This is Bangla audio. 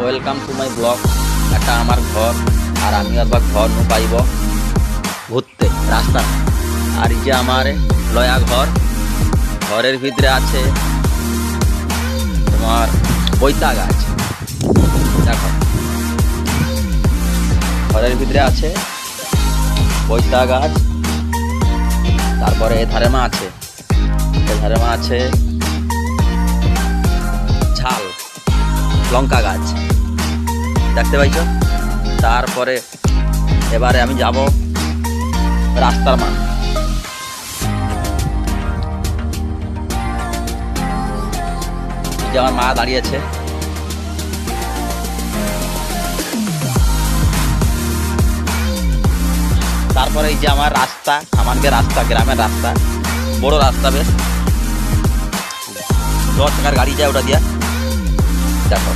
Welcome to my blog. এটা আমার ঘর আর আমি একবার ঘর নু পাইব ঘুরতে রাস্তা। আর এই যে আমার লয়া ঘর, ঘরের ভিতরে আছে তোমার বৈতা গাছ। দেখো ঘরের ভিতরে আছে বৈতা গাছ, তারপরে এ ধারেমা আছে ঝাল লঙ্কা গাছ, দেখতে পাইছ। তারপরে এবারে আমি যাব রাস্তার মা। যে আমার মা দাঁড়িয়েছে, তারপরে এই যে আমার রাস্তা, আমাদের রাস্তা, গ্রামের রাস্তা, বড় রাস্তা, বেশ 10 টাকার গাড়ি যায় ওটা দিয়া। দেখো